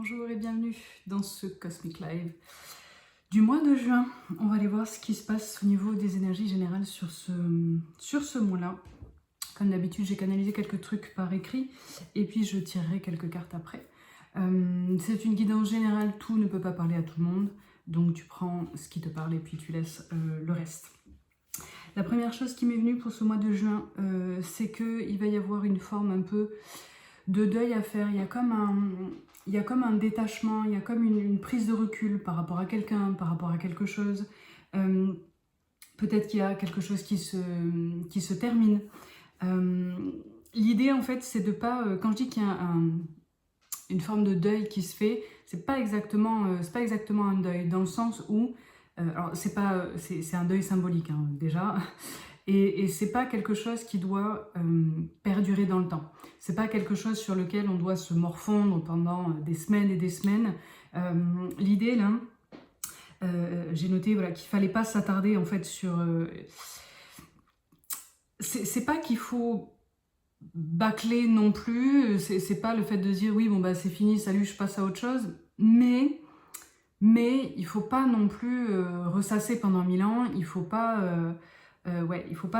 Bonjour et bienvenue dans ce Cosmic Live du mois de juin. On va aller voir ce qui se passe au niveau des énergies générales sur ce mois-là. Comme d'habitude, j'ai canalisé quelques trucs par écrit et puis je tirerai quelques cartes après. C'est une guidance générale, tout ne peut pas parler à tout le monde, donc tu prends ce qui te parle et puis tu laisses le reste. La première chose qui m'est venue pour ce mois de juin, c'est qu'il va y avoir une forme un peu de deuil à faire. Il y a comme un détachement, il y a comme une prise de recul par rapport à quelqu'un, par rapport à quelque chose. Peut-être qu'il y a quelque chose qui se termine. L'idée, en fait, c'est de pas... quand je dis qu'il y a une forme de deuil qui se fait, c'est pas exactement un deuil, dans le sens où... alors, c'est un deuil symbolique, hein, déjà. Et c'est pas quelque chose qui doit perdurer dans le temps. C'est pas quelque chose sur lequel on doit se morfondre pendant des semaines et des semaines. L'idée là, j'ai noté voilà, qu'il fallait pas s'attarder en fait sur... c'est pas qu'il faut bâcler non plus, c'est pas le fait de dire oui bon bah c'est fini, salut, je passe à autre chose, mais il faut pas non plus ressasser pendant 1000 ans, il faut pas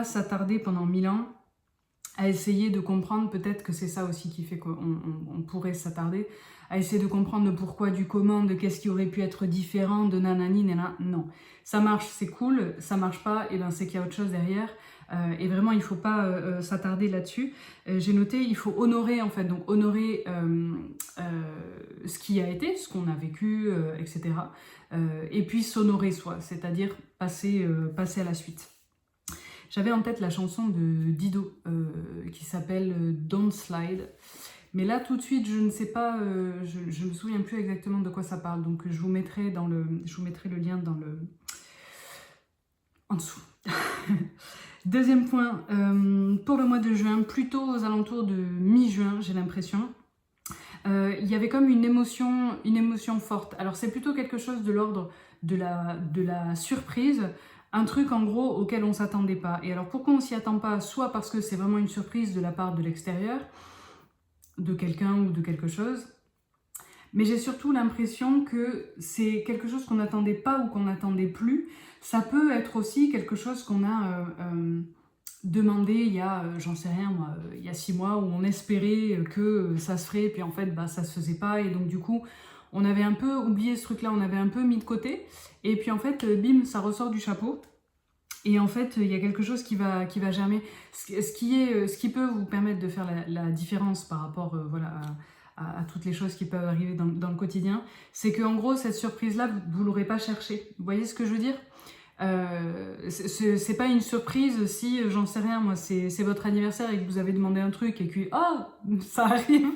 s'attarder pendant 1000 ans à essayer de comprendre, peut-être que c'est ça aussi qui fait qu'on pourrait s'attarder, à essayer de comprendre le pourquoi du comment, de qu'est-ce qui aurait pu être différent, de nanani, nana. Non, ça marche, c'est cool, ça marche pas, et ben c'est qu'il y a autre chose derrière, et vraiment il faut pas s'attarder là-dessus. J'ai noté, il faut honorer en fait, donc honorer ce qui a été, ce qu'on a vécu, etc. Et puis s'honorer soi, c'est-à-dire passer à la suite. J'avais en tête la chanson de Dido qui s'appelle Don't Slide. Mais là, tout de suite, je ne sais pas, je me souviens plus exactement de quoi ça parle. Donc, je vous mettrai le lien en dessous. Deuxième point, pour le mois de juin, plutôt aux alentours de mi-juin, j'ai l'impression. Il y avait comme une émotion forte. Alors, c'est plutôt quelque chose de l'ordre de la surprise. Un truc en gros auquel on ne s'attendait pas. Et alors pourquoi on ne s'y attend pas? Soit parce que c'est vraiment une surprise de la part de l'extérieur, de quelqu'un ou de quelque chose. Mais j'ai surtout l'impression que c'est quelque chose qu'on n'attendait pas ou qu'on n'attendait plus. Ça peut être aussi quelque chose qu'on a demandé il y a, j'en sais rien moi, il y a 6 mois, où on espérait que ça se ferait, puis en fait bah, ça se faisait pas. Et donc du coup, on avait un peu oublié ce truc-là, on avait un peu mis de côté. Et puis en fait, bim, ça ressort du chapeau. Et en fait, il y a quelque chose qui va germer. Ce qui peut vous permettre de faire la différence par rapport voilà, à toutes les choses qui peuvent arriver dans le quotidien, c'est qu'en gros, cette surprise-là, vous ne l'aurez pas cherchée. Vous voyez ce que je veux dire? C'est pas une surprise si, j'en sais rien, moi, c'est votre anniversaire et que vous avez demandé un truc et que, oh, ça arrive.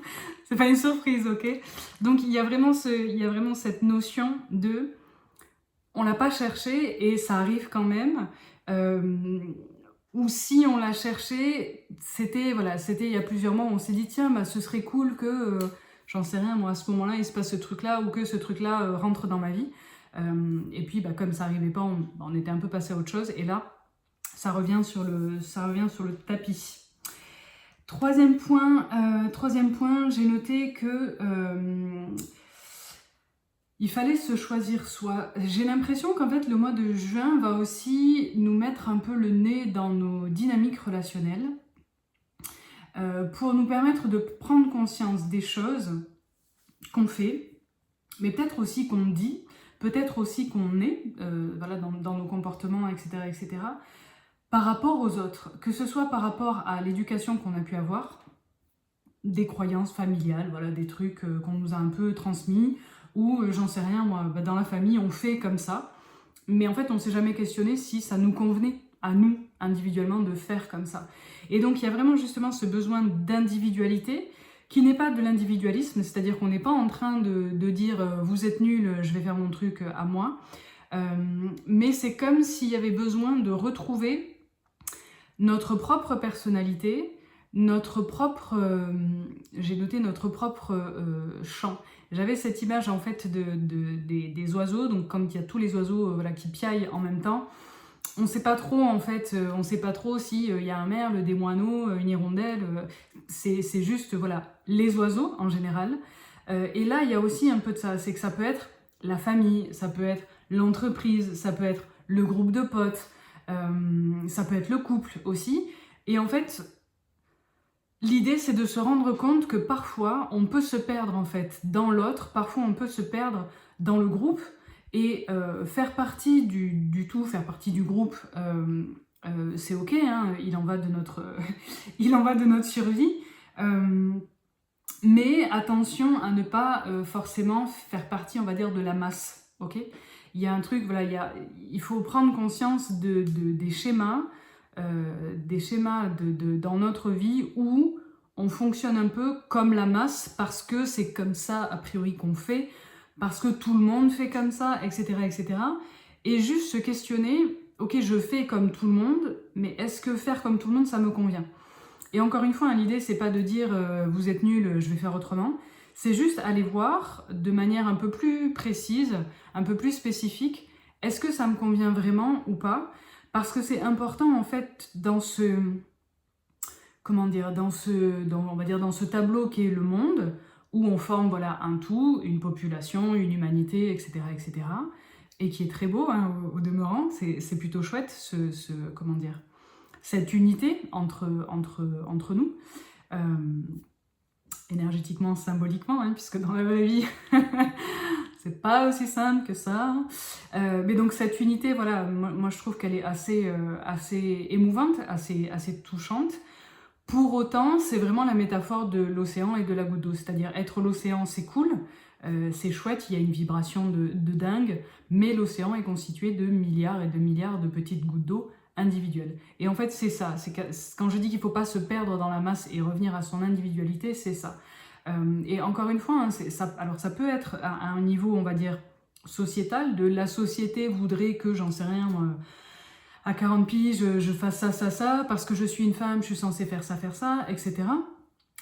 C'est pas une surprise, ok? Donc, il y a vraiment cette notion de... on l'a pas cherché et ça arrive quand même. Ou si on l'a cherché, c'était il y a plusieurs mois, on s'est dit tiens, bah, ce serait cool que, j'en sais rien, moi à ce moment-là, il se passe ce truc-là ou que ce truc-là rentre dans ma vie. Et puis bah, comme ça n'arrivait pas, on était un peu passé à autre chose. Et là, ça revient sur le tapis. Troisième point, j'ai noté que il fallait se choisir soi. J'ai l'impression qu'en fait le mois de juin va aussi nous mettre un peu le nez dans nos dynamiques relationnelles pour nous permettre de prendre conscience des choses qu'on fait, mais peut-être aussi qu'on dit, peut-être aussi qu'on est, voilà, dans nos comportements, etc., etc., par rapport aux autres, que ce soit par rapport à l'éducation qu'on a pu avoir, des croyances familiales, voilà, des trucs qu'on nous a un peu transmis, ou j'en sais rien, moi, bah, dans la famille, on fait comme ça, mais en fait, on ne s'est jamais questionné si ça nous convenait à nous, individuellement, de faire comme ça. Et donc, il y a vraiment justement ce besoin d'individualité, qui n'est pas de l'individualisme, c'est-à-dire qu'on n'est pas en train de dire vous êtes nuls, je vais faire mon truc à moi, mais c'est comme s'il y avait besoin de retrouver notre propre personnalité, notre propre, j'ai noté notre propre chant. J'avais cette image en fait des oiseaux, donc comme il y a tous les oiseaux voilà, qui piaillent en même temps, on ne sait pas trop en fait, on sait pas trop si y a un merle, des moineaux, une hirondelle, c'est juste voilà les oiseaux en général. Et là, il y a aussi un peu de ça, c'est que ça peut être la famille, ça peut être l'entreprise, ça peut être le groupe de potes, ça peut être le couple aussi. Et en fait, l'idée, c'est de se rendre compte que parfois, on peut se perdre en fait dans l'autre, parfois on peut se perdre dans le groupe, et faire partie du tout, faire partie du groupe, c'est ok, hein, il en va de notre, il en va de notre survie. Mais attention à ne pas forcément faire partie, on va dire, de la masse, ok? Il y a un truc, voilà, il faut prendre conscience des schémas, dans notre vie où on fonctionne un peu comme la masse parce que c'est comme ça, a priori, qu'on fait, parce que tout le monde fait comme ça, etc., etc. Et juste se questionner, ok, je fais comme tout le monde, mais est-ce que faire comme tout le monde, ça me convient? Et encore une fois, hein, l'idée, c'est pas de dire vous êtes nul, je vais faire autrement. C'est juste aller voir de manière un peu plus précise, un peu plus spécifique, est-ce que ça me convient vraiment ou pas? Parce que c'est important en fait dans ce, comment dire, on va dire dans ce tableau qui est le monde, où on forme voilà un tout, une population, une humanité, etc., etc. Et qui est très beau, hein, au demeurant, c'est plutôt chouette comment dire, cette unité entre nous, énergétiquement, symboliquement, hein, puisque dans la vraie vie, c'est pas aussi simple que ça. Mais donc cette unité, voilà, moi je trouve qu'elle est assez émouvante, assez touchante. Pour autant, c'est vraiment la métaphore de l'océan et de la goutte d'eau, c'est-à-dire être l'océan, c'est cool, c'est chouette, il y a une vibration de dingue, mais l'océan est constitué de milliards et de milliards de petites gouttes d'eau individuelles. Et en fait, c'est ça, quand je dis qu'il ne faut pas se perdre dans la masse et revenir à son individualité, c'est ça. Et encore une fois, hein, alors ça peut être à un niveau, on va dire, sociétal, de la société voudrait que, j'en sais rien, moi, à 40 piges, je fasse ça, parce que je suis une femme, je suis censée faire ça, etc.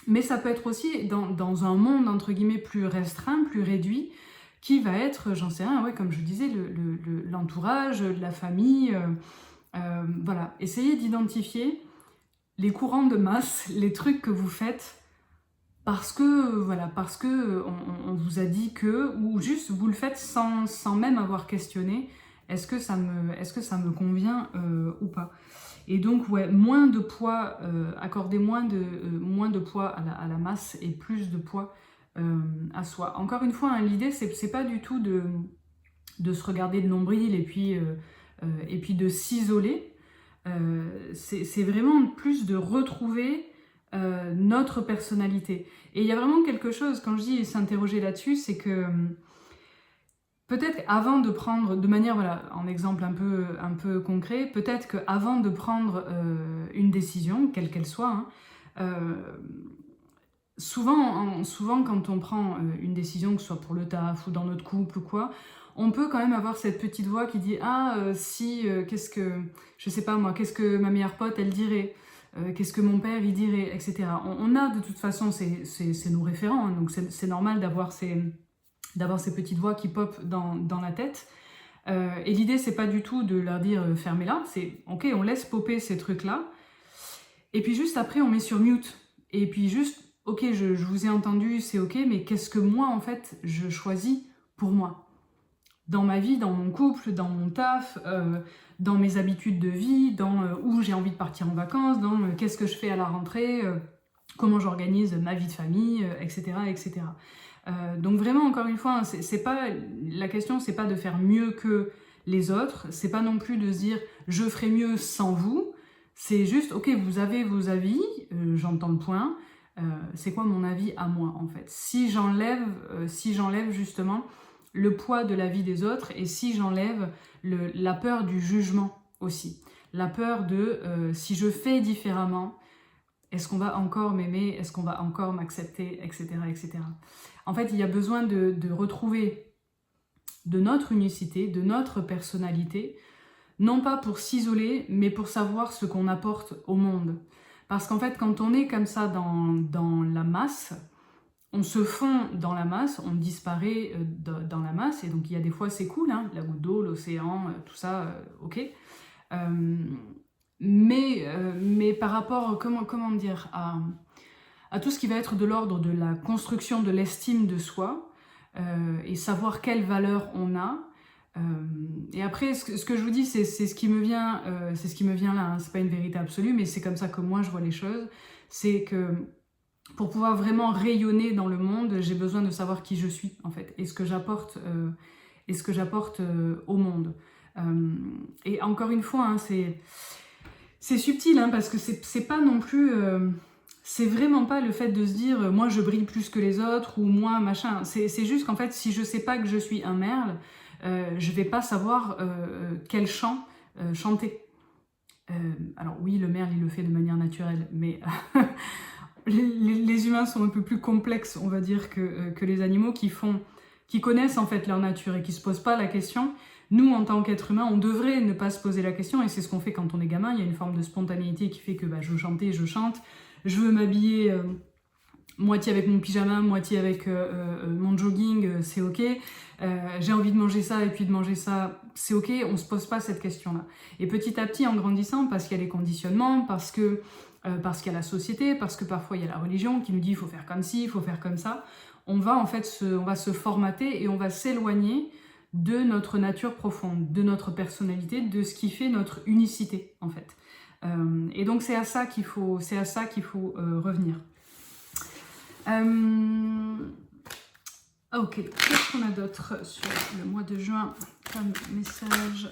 Mais ça peut être aussi dans un monde, entre guillemets, plus restreint, plus réduit, qui va être, j'en sais rien, ouais, comme je disais, l'entourage, la famille, voilà. Essayez d'identifier les courants de masse, les trucs que vous faites parce que, voilà, parce que on vous a dit que, ou juste vous le faites sans même avoir questionné, est-ce que ça me convient ou pas? Et donc, ouais, moins de poids, accorder moins de poids à la masse et plus de poids à soi. Encore une fois, hein, l'idée, c'est pas du tout de se regarder le nombril et puis de s'isoler. C'est vraiment plus de retrouver notre personnalité. Et il y a vraiment quelque chose, quand je dis s'interroger là-dessus, c'est que peut-être qu'avant de prendre, de manière, voilà, en exemple un peu concret, peut-être qu'avant de prendre une décision, quelle qu'elle soit, hein, souvent quand on prend une décision, que ce soit pour le taf ou dans notre couple ou quoi, on peut quand même avoir cette petite voix qui dit « Ah, qu'est-ce que, je sais pas moi, qu'est-ce que ma meilleure pote, elle dirait qu'est-ce que mon père, il dirait, etc. » On a de toute façon, c'est nos référents, hein, donc c'est normal d'avoir ces petites voix qui popent dans la tête. Et l'idée, c'est pas du tout de leur dire « fermez-la », c'est « ok, on laisse popper ces trucs-là », et puis juste après, on met sur mute. Et puis juste « ok, je vous ai entendu, c'est ok, mais qu'est-ce que moi, en fait, je choisis pour moi ?» Dans ma vie, dans mon couple, dans mon taf, dans mes habitudes de vie, dans où j'ai envie de partir en vacances, dans qu'est-ce que je fais à la rentrée, comment j'organise ma vie de famille, etc. etc. Donc vraiment, encore une fois, la question, c'est pas de faire mieux que les autres, c'est pas non plus de se dire « je ferai mieux sans vous », c'est juste « ok, vous avez vos avis, j'entends le point, c'est quoi mon avis à moi, en fait ?» Si j'enlève justement le poids de la vie des autres et si j'enlève la peur du jugement aussi. La peur de si je fais différemment, est-ce qu'on va encore m'aimer, est-ce qu'on va encore m'accepter, etc., etc. En fait, il y a besoin de retrouver de notre unicité, de notre personnalité, non pas pour s'isoler, mais pour savoir ce qu'on apporte au monde. Parce qu'en fait, quand on est comme ça dans la masse, on se fond dans la masse, on disparaît dans la masse, et donc il y a des fois c'est cool, hein, la goutte d'eau, l'océan, tout ça, ok. Mais par rapport, comment dire, à à tout ce qui va être de l'ordre de la construction de l'estime de soi, et savoir quelle valeur on a. Et après, ce que je vous dis, c'est ce qui me vient, là, hein. C'est pas une vérité absolue, mais c'est comme ça que moi je vois les choses. C'est que pour pouvoir vraiment rayonner dans le monde, j'ai besoin de savoir qui je suis, en fait, et ce que j'apporte au monde. Et encore une fois, hein, c'est subtil, hein, parce que c'est pas non plus... c'est vraiment pas le fait de se dire moi je brille plus que les autres ou moi machin. C'est juste qu'en fait, si je sais pas que je suis un merle, je vais pas savoir quel chant chanter. Alors oui, le merle il le fait de manière naturelle, mais les humains sont un peu plus complexes, on va dire, que les animaux qui connaissent en fait leur nature et qui se posent pas la question. Nous, en tant qu'êtres humains, on devrait ne pas se poser la question, et c'est ce qu'on fait quand on est gamin. Il y a une forme de spontanéité qui fait que je veux chanter, je chante. Je veux m'habiller moitié avec mon pyjama, moitié avec mon jogging, c'est ok. J'ai envie de manger ça et puis de manger ça, c'est ok. On se pose pas cette question-là. Et petit à petit, en grandissant, parce qu'il y a les conditionnements, parce qu'il y a la société, parce que parfois il y a la religion qui nous dit il faut faire comme ci, il faut faire comme ça, on va en fait se formater et on va s'éloigner de notre nature profonde, de notre personnalité, de ce qui fait notre unicité en fait. Et donc c'est à ça qu'il faut revenir. Ok, qu'est-ce qu'on a d'autre sur le mois de juin comme message?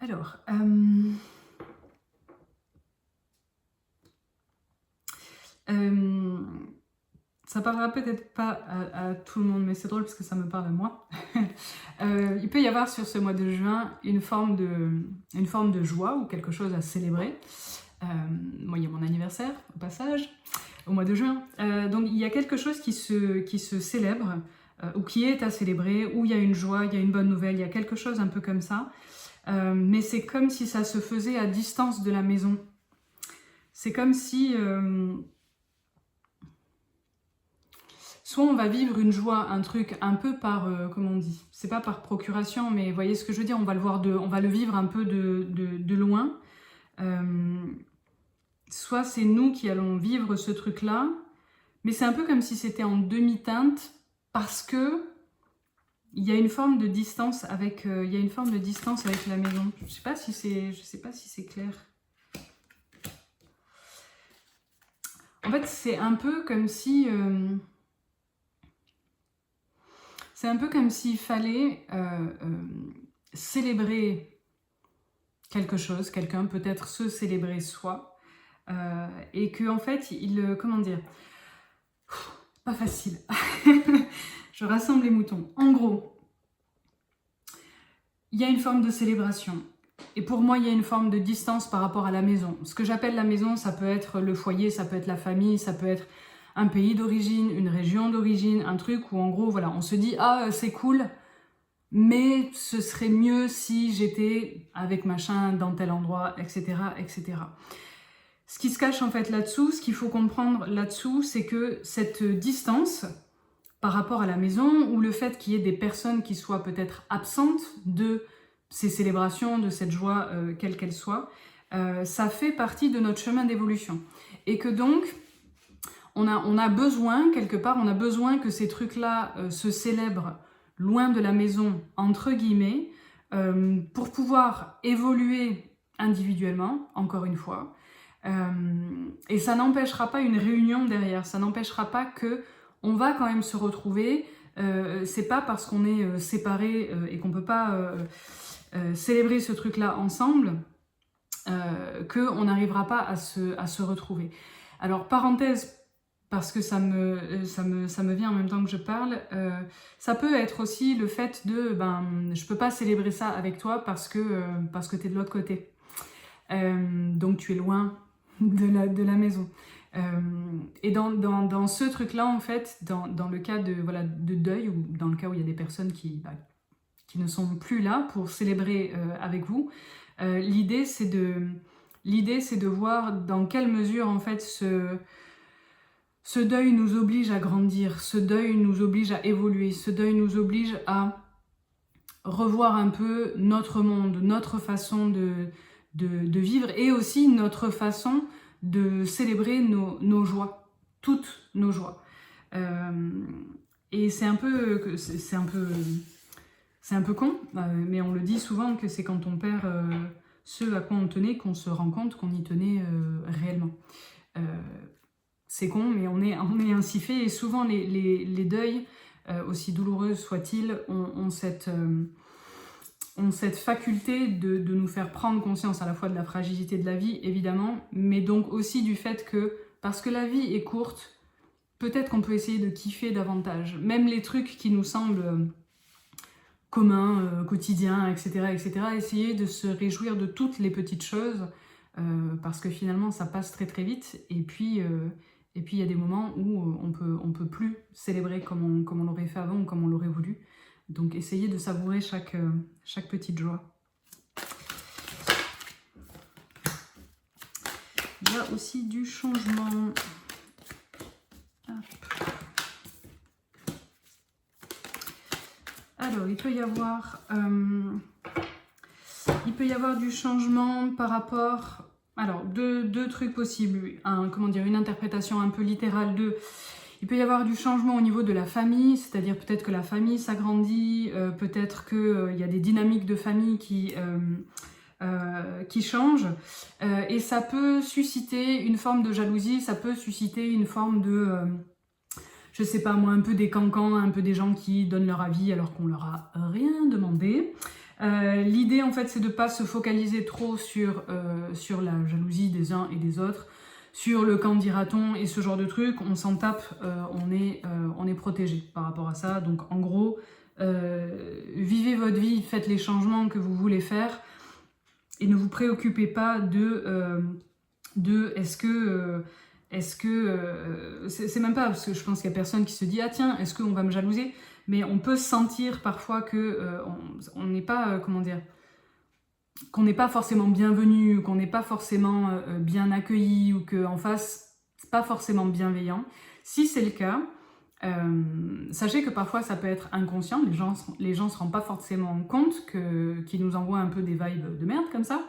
Alors, ça parlera peut-être pas à tout le monde, mais c'est drôle parce que ça me parle à moi. Il peut y avoir sur ce mois de juin une forme de joie ou quelque chose à célébrer. Moi, il y a mon anniversaire, au passage, au mois de juin. Donc, il y a quelque chose qui se célèbre, ou qui est à célébrer, où il y a une joie, il y a une bonne nouvelle, il y a quelque chose un peu comme ça. Mais c'est comme si ça se faisait à distance de la maison. C'est comme si... soit on va vivre une joie, un truc un peu par... comment on dit? C'est pas par procuration, mais vous voyez ce que je veux dire? On va le vivre un peu de loin. Soit c'est nous qui allons vivre ce truc-là, mais c'est un peu comme si c'était en demi-teinte, parce que il y a une forme de distance avec, la maison. Je sais pas si c'est clair. En fait, c'est un peu comme si... c'est un peu comme s'il fallait célébrer quelque chose, quelqu'un, peut-être se célébrer soi, et que en fait, comment dire, pas facile. Je rassemble les moutons. En gros, il y a une forme de célébration. Et pour moi, il y a une forme de distance par rapport à la maison. Ce que j'appelle la maison, ça peut être le foyer, ça peut être la famille, ça peut être un pays d'origine, une région d'origine, un truc où en gros, voilà, on se dit « Ah, c'est cool, mais ce serait mieux si j'étais avec machin dans tel endroit, etc. etc. » Ce qui se cache en fait là-dessous, ce qu'il faut comprendre là-dessous, c'est que cette distance par rapport à la maison, ou le fait qu'il y ait des personnes qui soient peut-être absentes de ces célébrations, de cette joie, quelle qu'elle soit, ça fait partie de notre chemin d'évolution. Et que donc, on a besoin, quelque part, on a besoin que ces trucs-là se célèbrent loin de la maison, entre guillemets, pour pouvoir évoluer individuellement, encore une fois. Et ça n'empêchera pas une réunion derrière, ça n'empêchera pas que on va quand même se retrouver. C'est pas parce qu'on est séparés et qu'on peut pas célébrer ce truc-là ensemble qu'on n'arrivera pas à se retrouver. Alors, parenthèse, parce que ça me vient en même temps que je parle, ça peut être aussi le fait de je peux pas célébrer ça avec toi parce que t'es de l'autre côté. Donc tu es loin de la maison. Et dans ce truc-là, en fait, dans le cas de deuil, ou dans le cas où il y a des personnes qui ne sont plus là pour célébrer avec vous, l'idée c'est de voir dans quelle mesure en fait ce deuil nous oblige à grandir, ce deuil nous oblige à évoluer, ce deuil nous oblige à revoir un peu notre monde, notre façon de vivre et aussi notre façon de célébrer nos joies, toutes nos joies. Et c'est un peu con, mais on le dit souvent que c'est quand on perd ce à quoi on tenait qu'on se rend compte qu'on y tenait réellement. C'est con, mais on est ainsi fait, et souvent les deuils, aussi douloureux soient-ils, ont cette faculté de nous faire prendre conscience à la fois de la fragilité de la vie, évidemment, mais donc aussi du fait que, parce que la vie est courte, peut-être qu'on peut essayer de kiffer davantage. Même les trucs qui nous semblent communs, quotidiens, etc., essayer de se réjouir de toutes les petites choses, parce que finalement ça passe très très vite, et puis il y a des moments où on peut plus célébrer comme on l'aurait fait avant ou comme on l'aurait voulu. Donc essayez de savourer chaque petite joie. Il y a aussi du changement. Hop. Alors, il peut y avoir du changement par rapport... Alors, deux trucs possibles. Une interprétation un peu littérale de... Il peut y avoir du changement au niveau de la famille, c'est-à-dire peut-être que la famille s'agrandit, peut-être qu'il y a des dynamiques de famille qui changent, et ça peut susciter une forme de jalousie, ça peut susciter une forme de... je sais pas moi, un peu des cancans, un peu des gens qui donnent leur avis alors qu'on leur a rien demandé. L'idée en fait c'est de ne pas se focaliser trop sur la jalousie des uns et des autres, sur le quand dira-t-on et ce genre de trucs. On s'en tape, on est protégé par rapport à ça. Donc en gros, vivez votre vie, faites les changements que vous voulez faire et ne vous préoccupez pas de est-ce que c'est même pas, parce que je pense qu'il y a personne qui se dit ah tiens, est-ce qu'on va me jalouser, mais on peut sentir parfois que on n'est pas qu'on n'est pas forcément bienvenu, qu'on n'est pas forcément bien accueilli, ou qu'en face c'est pas forcément bienveillant. Si c'est le cas, sachez que parfois ça peut être inconscient, les gens se rendent pas forcément compte qu'ils nous envoient un peu des vibes de merde comme ça,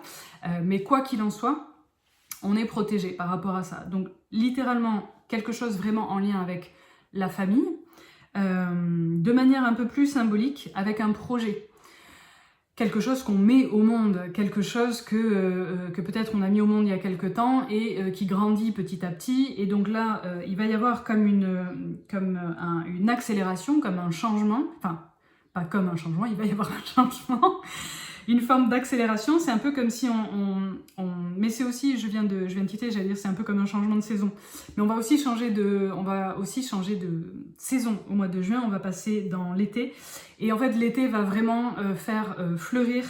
mais quoi qu'il en soit, on est protégé par rapport à ça. Donc littéralement, quelque chose vraiment en lien avec la famille, de manière un peu plus symbolique, avec un projet. Quelque chose qu'on met au monde, quelque chose que peut-être on a mis au monde il y a quelque temps et qui grandit petit à petit. Et donc là, il va y avoir comme une accélération, comme un changement, enfin, pas comme un changement, il va y avoir un changement, une forme d'accélération. C'est un peu comme si mais c'est aussi, je viens de quitter, j'allais dire c'est un peu comme un changement de saison. Mais on va aussi changer de saison au mois de juin, on va passer dans l'été. Et en fait, l'été va vraiment faire fleurir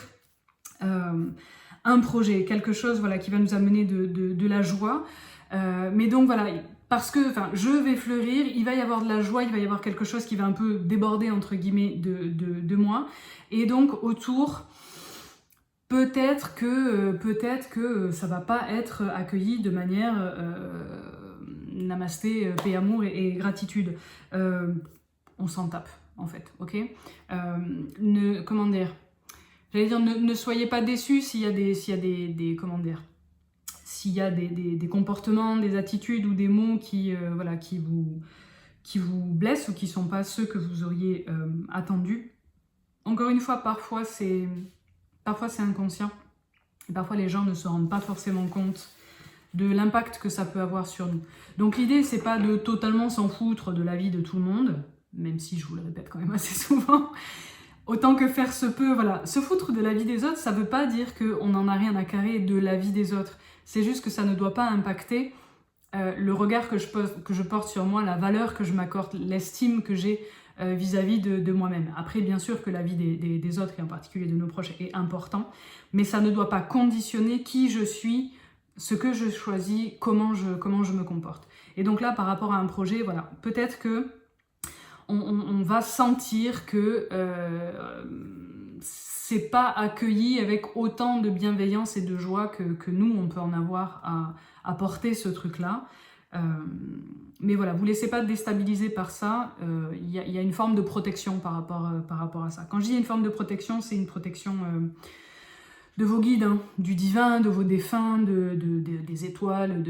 un projet, quelque chose voilà, qui va nous amener de la joie. Mais donc voilà, parce que je vais fleurir, il va y avoir de la joie, il va y avoir quelque chose qui va un peu déborder entre guillemets de moi. Et donc autour... Peut-être que ça va pas être accueilli de manière namasté, paix, amour et gratitude. On s'en tape, en fait, ok. Comment dire, j'allais dire, ne soyez pas déçus s'il y a des comportements, des attitudes ou des mots qui vous blessent ou qui sont pas ceux que vous auriez attendus. Encore une fois, parfois c'est inconscient. Et parfois, les gens ne se rendent pas forcément compte de l'impact que ça peut avoir sur nous. Donc l'idée, c'est pas de totalement s'en foutre de la vie de tout le monde, même si je vous le répète quand même assez souvent, autant que faire se peut, voilà. Se foutre de la vie des autres, ça veut pas dire qu'on n'en a rien à carrer de la vie des autres. C'est juste que ça ne doit pas impacter le regard que je porte sur moi, la valeur que je m'accorde, l'estime que j'ai vis-à-vis de moi-même. Après, bien sûr que la vie des autres, et en particulier de nos proches, est important, mais ça ne doit pas conditionner qui je suis, ce que je choisis, comment je me comporte. Et donc là, par rapport à un projet, voilà, peut-être que on va sentir que c'est pas accueilli avec autant de bienveillance et de joie que nous, on peut en avoir à porter ce truc-là. Mais voilà, vous ne laissez pas déstabiliser par ça. Il y a une forme de protection par rapport à ça. Quand je dis une forme de protection, c'est une protection de vos guides, hein, du divin, de vos défunts, des étoiles,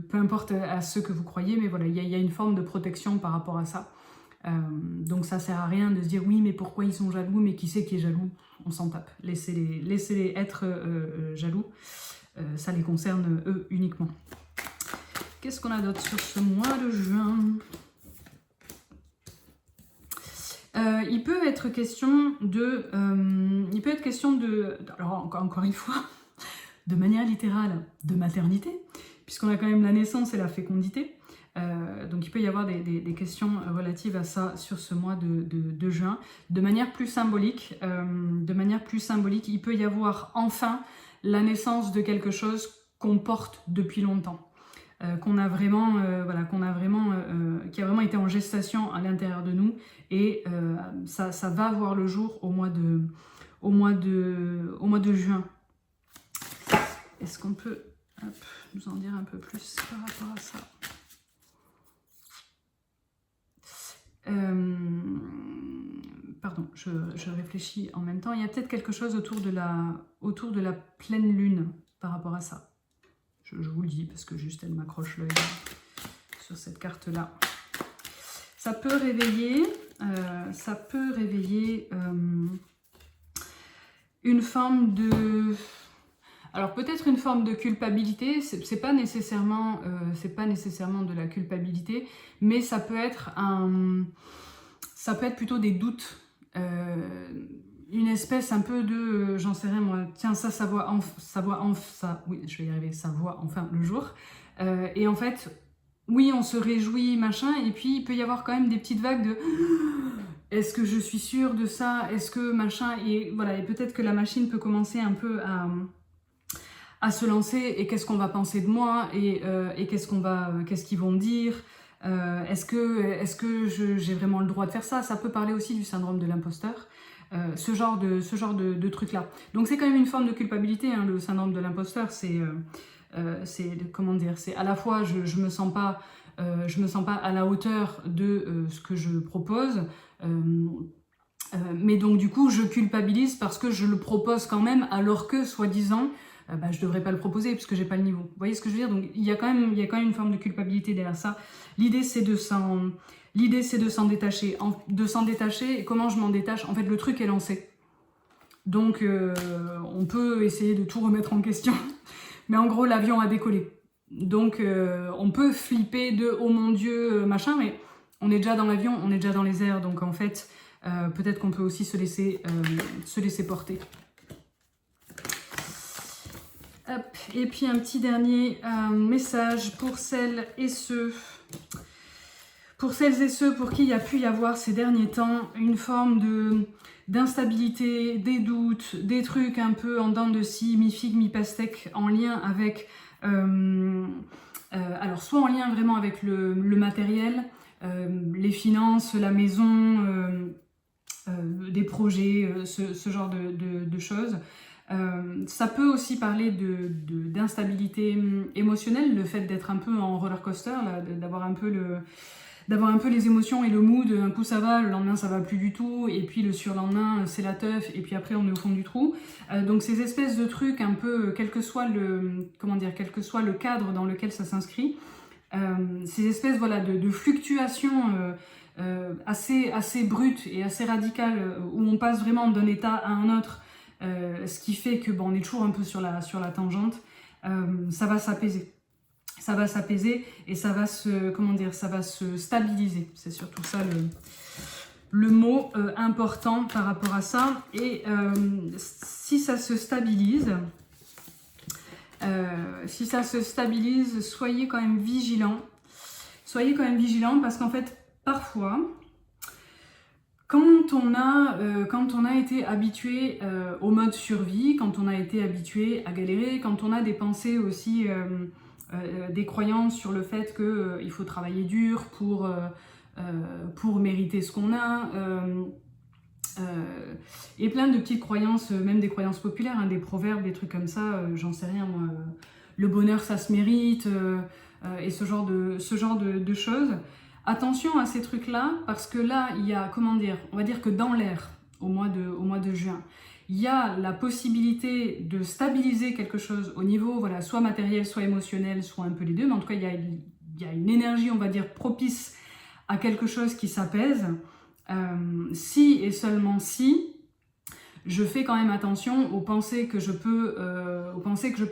peu importe à ceux que vous croyez, mais voilà, il y a une forme de protection par rapport à ça. Donc ça sert à rien de se dire oui mais pourquoi ils sont jaloux, mais qui c'est qui est jaloux, on s'en tape, laissez-les être jaloux, ça les concerne eux uniquement. Qu'est-ce qu'on a d'autre sur ce mois de juin? Il peut être question de, alors encore une fois, de manière littérale, de maternité, puisqu'on a quand même la naissance et la fécondité. Donc il peut y avoir des questions relatives à ça sur ce mois de juin. De manière plus symbolique, il peut y avoir enfin la naissance de quelque chose qu'on porte depuis longtemps. Qui a vraiment été en gestation à l'intérieur de nous, et ça va voir le jour au mois de juin. Est-ce qu'on peut nous en dire un peu plus par rapport à ça? Pardon, je réfléchis en même temps. Il y a peut-être quelque chose autour de la pleine lune par rapport à ça. Je vous le dis parce que juste elle m'accroche l'œil sur cette carte-là. Ça peut réveiller une forme de... Alors peut-être une forme de culpabilité, c'est pas nécessairement de la culpabilité, mais ça peut être plutôt des doutes, une espèce un peu de, j'en sais rien moi, tiens ça voit enfin le jour, et en fait, oui on se réjouit machin, et puis il peut y avoir quand même des petites vagues de est-ce que je suis sûre de ça, est-ce que machin, et voilà, et peut-être que la machine peut commencer un peu à se lancer, et qu'est-ce qu'on va penser de moi, et qu'est-ce qu'ils vont dire, est-ce que j'ai vraiment le droit de faire ça. Ça peut parler aussi du syndrome de l'imposteur, ce genre de truc là. Donc c'est quand même une forme de culpabilité, hein, le syndrome de l'imposteur, c'est comment dire, c'est à la fois je me sens pas à la hauteur de ce que je propose, mais donc du coup je culpabilise parce que je le propose quand même, alors que soi-disant je devrais pas le proposer parce que j'ai pas le niveau. Vous voyez ce que je veux dire? Donc il y a quand même une forme de culpabilité derrière ça. L'idée c'est de s'en détacher. De s'en détacher, et comment je m'en détache? En fait, le truc est lancé. Donc on peut essayer de tout remettre en question, mais en gros l'avion a décollé. Donc on peut flipper de oh mon dieu machin, mais on est déjà dans l'avion, on est déjà dans les airs, donc en fait peut-être qu'on peut aussi se laisser porter. Hop. Et puis un petit dernier message pour celles et ceux pour qui il y a pu y avoir ces derniers temps une forme d'instabilité, des doutes, des trucs un peu en dents de scie, mi-figue, mi-pastèque, en lien avec alors soit en lien vraiment avec le matériel, les finances, la maison, des projets, ce genre de choses. Ça peut aussi parler d'instabilité émotionnelle, le fait d'être un peu en roller coaster, d'avoir un peu les émotions et le mood. Un coup ça va, le lendemain ça va plus du tout, et puis le surlendemain c'est la teuf, et puis après on est au fond du trou. Donc ces espèces de trucs un peu, quel que soit le cadre dans lequel ça s'inscrit, ces espèces de fluctuations assez brutes et assez radicales, où on passe vraiment d'un état à un autre. Ce qui fait que on est toujours un peu sur la tangente. Ça va s'apaiser. Ça va s'apaiser et ça va se stabiliser. C'est surtout ça le mot important par rapport à ça. Et si ça se stabilise, soyez quand même vigilants. Soyez quand même vigilants, parce qu'en fait, parfois, quand on a été habitué au mode survie, quand on a été habitué à galérer, quand on a des pensées aussi, des croyances sur le fait qu'il faut travailler dur pour mériter ce qu'on a, et plein de petites croyances, même des croyances populaires, hein, des proverbes, des trucs comme ça, j'en sais rien moi, le bonheur ça se mérite, et ce genre de choses. Attention à ces trucs-là, parce que là, il y a, comment dire, on va dire que dans l'air, au mois de juin, il y a la possibilité de stabiliser quelque chose au niveau, voilà, soit matériel, soit émotionnel, soit un peu les deux, mais en tout cas, il y a une énergie, on va dire, propice à quelque chose qui s'apaise, si et seulement si je fais quand même attention aux pensées que je peux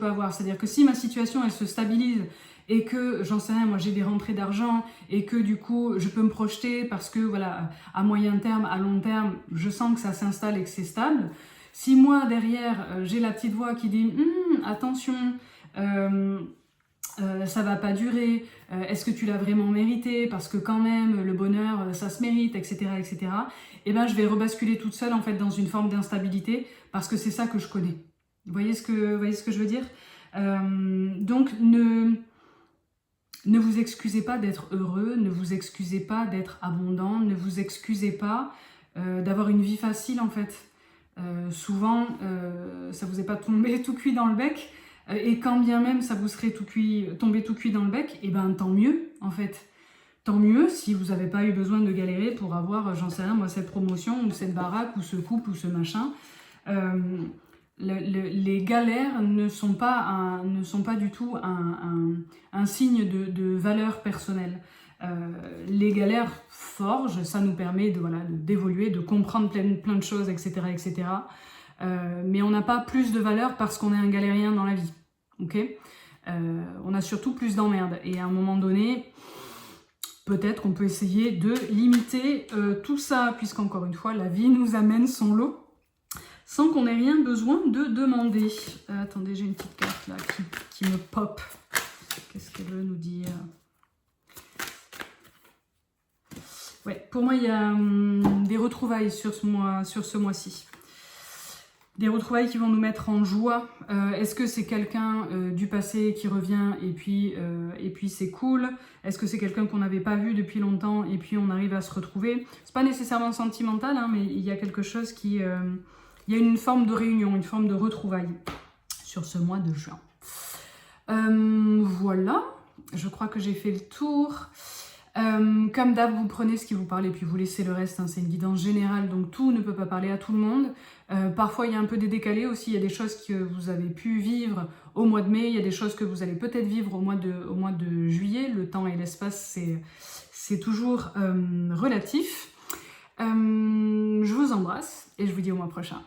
avoir. C'est-à-dire que si ma situation, elle se stabilise et que, j'en sais rien, moi j'ai des rentrées d'argent et que du coup je peux me projeter parce que voilà, à moyen terme, à long terme, je sens que ça s'installe et que c'est stable. Si moi derrière j'ai la petite voix qui dit attention, ça va pas durer, est-ce que tu l'as vraiment mérité, parce que quand même le bonheur ça se mérite, etc., etc., et ben je vais rebasculer toute seule en fait dans une forme d'instabilité parce que c'est ça que je connais. Vous voyez ce que je veux dire? Donc ne vous excusez pas d'être heureux, ne vous excusez pas d'être abondant, ne vous excusez pas d'avoir une vie facile en fait. Souvent, ça vous est pas tombé tout cuit dans le bec, et quand bien même ça vous serait tombé tout cuit dans le bec, et ben tant mieux en fait. Tant mieux si vous n'avez pas eu besoin de galérer pour avoir, j'en sais rien moi, cette promotion ou cette baraque ou ce couple ou ce machin. Les galères ne sont pas du tout un signe de valeur personnelle. Les galères forgent, ça nous permet d'évoluer, de comprendre plein de choses, etc., etc. Mais on n'a pas plus de valeur parce qu'on est un galérien dans la vie. Okay, on a surtout plus d'emmerdes. Et à un moment donné, peut-être qu'on peut essayer de limiter tout ça, puisqu'encore une fois, la vie nous amène son lot, sans qu'on ait rien besoin de demander. Attendez, j'ai une petite carte là qui me pop. Qu'est-ce qu'elle veut nous dire? Ouais, pour moi, il y a des retrouvailles sur ce mois-ci. Des retrouvailles qui vont nous mettre en joie. Est-ce que c'est quelqu'un du passé qui revient et puis c'est cool? Est-ce que c'est quelqu'un qu'on n'avait pas vu depuis longtemps et puis on arrive à se retrouver? C'est pas nécessairement sentimental, hein, mais il y a quelque chose qui... il y a une forme de réunion, une forme de retrouvaille sur ce mois de juin. Voilà, je crois que j'ai fait le tour. Comme d'hab, vous prenez ce qui vous parle et puis vous laissez le reste, hein, c'est une guidance générale, donc tout ne peut pas parler à tout le monde. Parfois il y a un peu des décalés aussi, il y a des choses que vous avez pu vivre au mois de mai, il y a des choses que vous allez peut-être vivre au mois de juillet. Le temps et l'espace, c'est toujours relatif. Je vous embrasse et je vous dis au mois prochain.